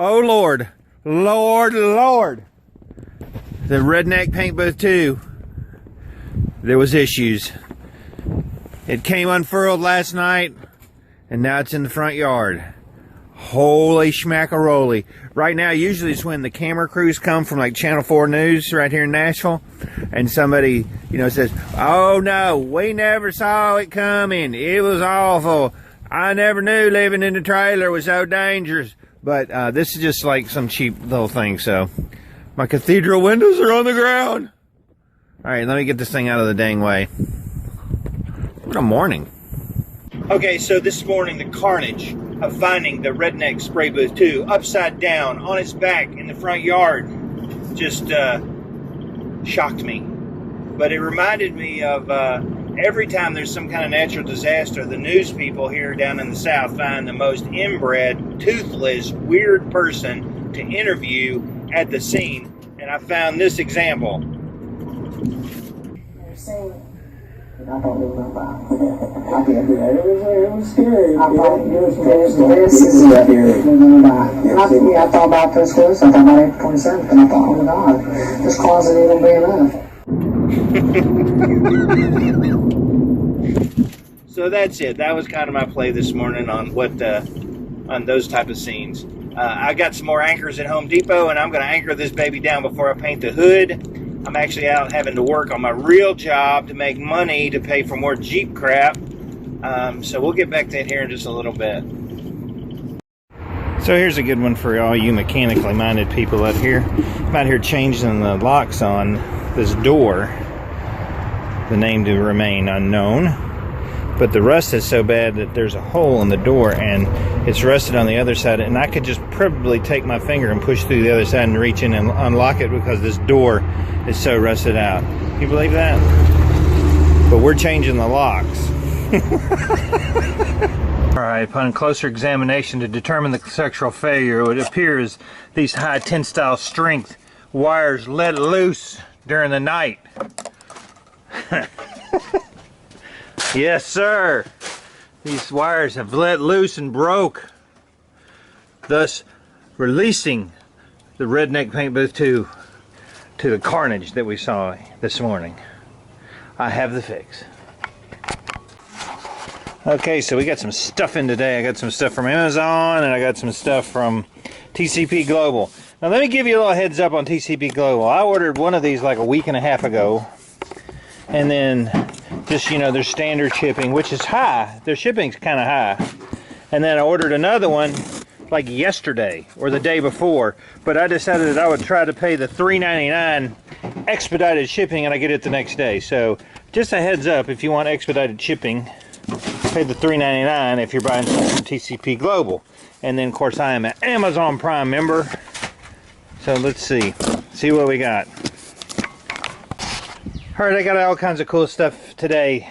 Oh Lord, Lord. The Redneck Paint Booth 2, there was issues. It came unfurled last night, and now it's in the front yard. Holy schmackaroli. Right now, usually it's when the camera crews come from like Channel 4 News right here in Nashville, and somebody, says, oh no, we never saw it coming. It was awful. I never knew living in the trailer was so dangerous. But this is just like some cheap little thing, so. My cathedral windows are on the ground. Alright, let me get this thing out of the dang way. What a morning. Okay, so this morning, the carnage of finding the Redneck Spray Booth 2 upside down on its back in the front yard just shocked me. But it reminded me of every time there's some kind of natural disaster, the news people here down in the South find the most inbred, toothless, weird person to interview at the scene. And I found this example. I don't remember. I did. It was scary. I thought it was this is I thought about this close. I thought about April 27th, and I thought, oh my God, this closet ain't gonna be enough. So that's it. That was kind of my play this morning on on those type of scenes. I got some more anchors at Home Depot, and I'm going to anchor this baby down before I paint the hood. I'm actually out having to work on my real job to make money to pay for more Jeep crap. So we'll get back to it here in just a little bit. So here's a good one for all you mechanically minded people out here. I'm out here changing the locks on this door. The name to remain unknown. But the rust is so bad that there's a hole in the door and it's rusted on the other side, and I could just probably take my finger and push through the other side and reach in and unlock it because this door is so rusted out. Can you believe that? But we're changing the locks. Alright, upon closer examination to determine the structural failure, it appears these high tensile strength wires let loose during the night. Yes, sir. These wires have let loose and broke, thus releasing the Redneck Paint Booth 2 to the carnage that we saw this morning. I have the fix. Okay, so we got some stuff in today. I got some stuff from Amazon, and I got some stuff from TCP Global. Now let me give you a little heads up on TCP Global. I ordered one of these like a week and a half ago, and then just, their standard shipping, which is high. Their shipping's kind of high. And then I ordered another one like yesterday or the day before, but I decided that I would try to pay the $3.99 expedited shipping and I get it the next day. So just a heads up, if you want expedited shipping, pay the $3.99 if you're buying something from TCP Global. And then of course I am an Amazon Prime member. So let's see what we got. Alright, I got all kinds of cool stuff today.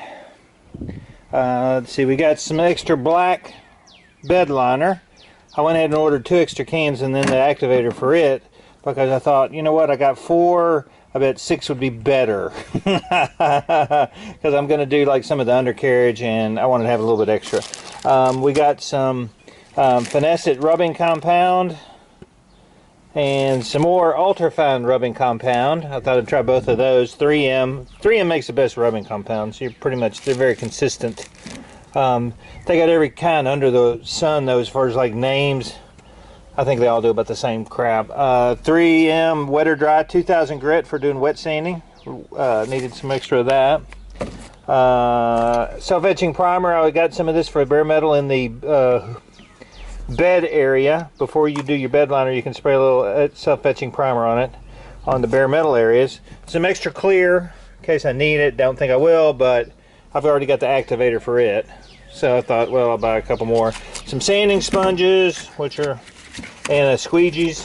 Let's see, we got some extra black bed liner. I went ahead and ordered 2 extra cans and then the activator for it because I thought, you know what, I got 4, I bet 6 would be better. Because I'm going to do like some of the undercarriage and I wanted to have a little bit extra. We got some Finesse It rubbing compound and some more ultra-fine rubbing compound. I thought I'd try both of those. 3M makes the best rubbing compounds. They're very consistent. They got every kind under the sun though, as far as like names. I think they all do about the same crap. 3M wet or dry 2000 grit for doing wet sanding. Needed some extra of that. Self-etching primer. I got some of this for bare metal in the bed area. Before you do your bed liner, you can spray a little self-etching primer on it on the bare metal areas. Some extra clear in case I need it. Don't think I will, but I've already got the activator for it, so I thought, well, I'll buy a couple more. Some sanding sponges, and squeegees.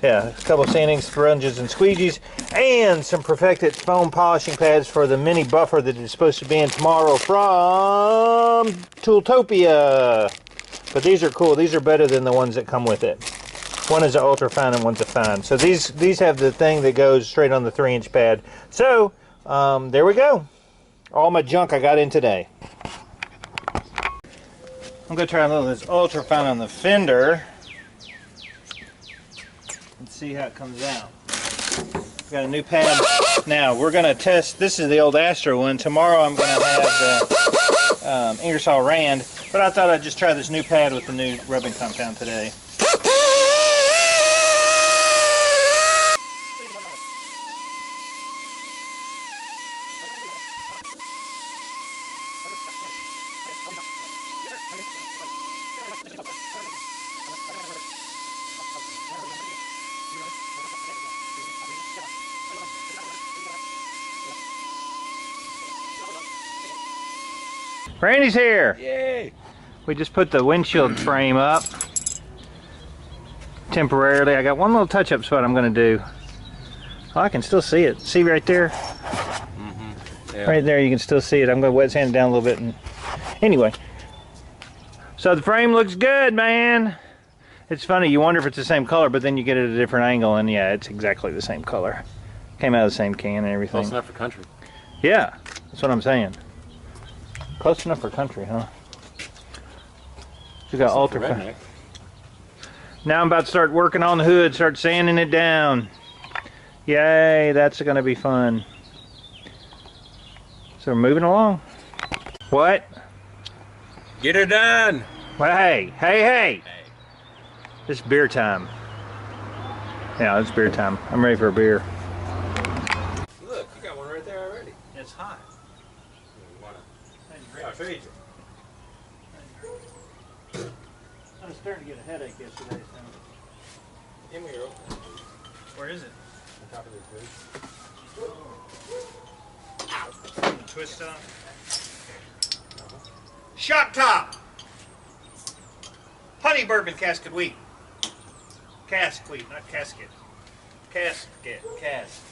Yeah, a couple of sanding sponges and squeegees, and some Perfected foam polishing pads for the mini buffer that is supposed to be in tomorrow from Tooltopia. But these are cool. These are better than the ones that come with it. One is an ultra fine and one's a fine. So these have the thing that goes straight on the 3-inch pad. So there we go. All my junk I got in today. I'm gonna try a little of this ultra fine on the fender. and see how it comes out. Got a new pad. Now we're going to test. This is the old Astro one. Tomorrow I'm going to have the Ingersoll Rand, but I thought I'd just try this new pad with the new rubbing compound today. Randy's here! Yay! We just put the windshield frame up temporarily. I got one little touch-up spot I'm going to do. Oh, I can still see it. See right there? Yeah. Right there, you can still see it. I'm going to wet sand it down a little bit. And anyway, so the frame looks good, man. It's funny, you wonder if it's the same color, but then you get it at a different angle, and yeah, it's exactly the same color. Came out of the same can and everything. Close enough for country. Yeah, that's what I'm saying. Close enough for country, huh? You got ultra. Now I'm about to start working on the hood, start sanding it down. Yay, that's gonna be fun. So we're moving along. What? Get her done! Well, hey. It's beer time. Yeah, it's beer time. I'm ready for a beer. Look, you got one right there already. It's hot. You wanna? I'll feed you. I was starting to get a headache yesterday. So. Give me your open. Where is it? On top of this food. Twist up. Shop top. Honey bourbon casket wheat. Cask wheat, not casket. Casket, cask.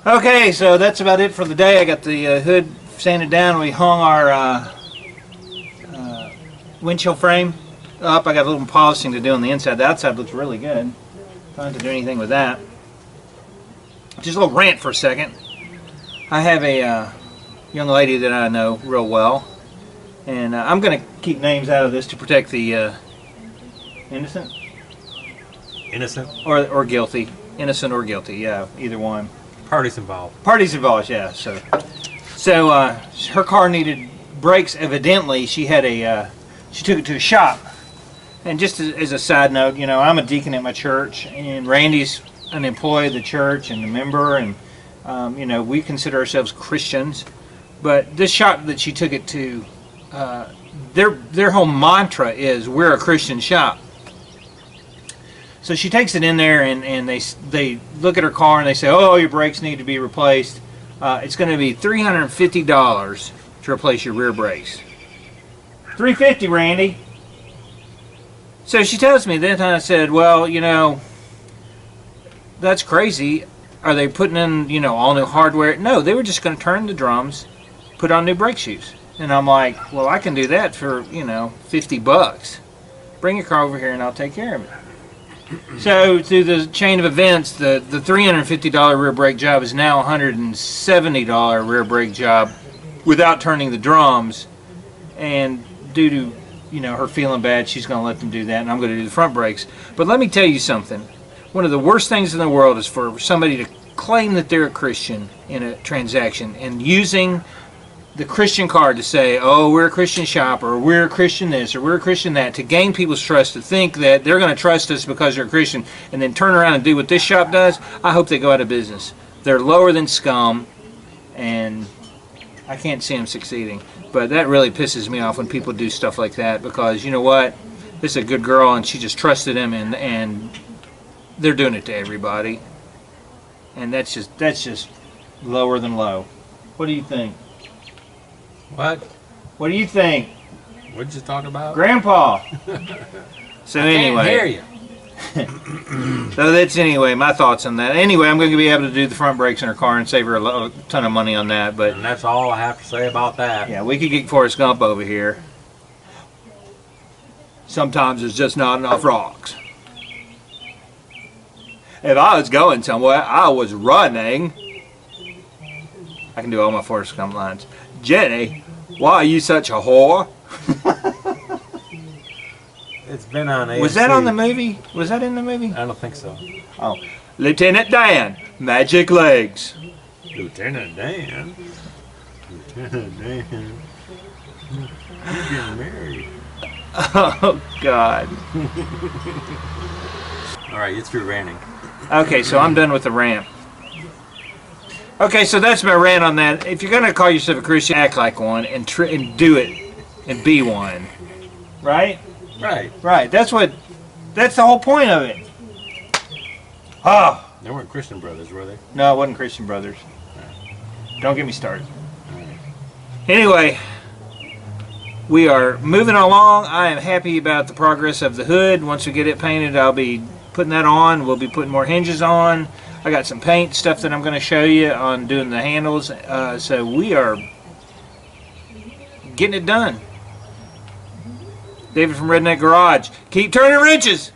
Okay, so that's about it for the day. I got the hood sanded down. We hung our windshield frame up. I got a little polishing to do on the inside. The outside looks really good. Don't have to do anything with that. Just a little rant for a second. I have a young lady that I know real well, and I'm going to keep names out of this to protect the innocent or guilty. Innocent or guilty, yeah, either one. Parties involved. Parties involved, yeah. So her car needed brakes. Evidently, she had she took it to a shop. And just as a side note, you know, I'm a deacon at my church, and Randy's an employee of the church and a member, and you know, we consider ourselves Christians. But this shop that she took it to, their whole mantra is, "We're a Christian shop." So she takes it in there, and they look at her car and they say, "Oh, your brakes need to be replaced. It's going to be $350 to replace your rear brakes." $350, Randy. So she tells me that, and I said, "Well, you know, that's crazy. Are they putting in, you know, all new hardware?" No, they were just going to turn the drums, put on new brake shoes. And I'm like, "Well, I can do that for, you know, $50. Bring your car over here, and I'll take care of it." So through the chain of events, the $350 rear brake job is now $170 rear brake job without turning the drums. And due to, you know, her feeling bad, she's going to let them do that, and I'm going to do the front brakes. But let me tell you something. One of the worst things in the world is for somebody to claim that they're a Christian in a transaction and using the Christian card to say, "Oh, we're a Christian shop," or "We're a Christian this," or "We're a Christian that," to gain people's trust, to think that they're going to trust us because they're a Christian, and then turn around and do what this shop does. I hope they go out of business. They're lower than scum, and I can't see them succeeding. But that really pisses me off when people do stuff like that, because you know what? This is a good girl, and she just trusted him, and they're doing it to everybody, and that's just lower than low. What do you think? What? What do you think, What'd you talk about? Grandpa? So Can't hear anyway, you. so that's my thoughts on that. Anyway, I'm going to be able to do the front brakes in her car and save her a ton of money on that. But And that's all I have to say about that. yeah, we could get Forrest Gump over here. Sometimes there's just not enough rocks. If I was going somewhere, I was running. I can do all my Forrest Gump lines. Jenny, why are you such a whore? It's been on AMC. Was that on the movie? Was that in the movie? I don't think so. Oh, Lieutenant Dan, magic legs. Lieutenant Dan? Lieutenant Dan? You're getting married. Oh, God. Alright, you're through ranting. Okay, so I'm done with the rant. Okay, so that's my rant on that. If you're going to call yourself a Christian, act like one and do it and be one. Right? Right. Right. That's the whole point of it. Oh. They weren't Christian brothers, were they? No, it wasn't Christian Brothers. Don't get me started. Anyway, we are moving along. I am happy about the progress of the hood. Once we get it painted, I'll be putting that on. We'll be putting more hinges on. I got some paint stuff that I'm going to show you on doing the handles. So we are getting it done. David from Redneck Garage. Keep turning wrenches.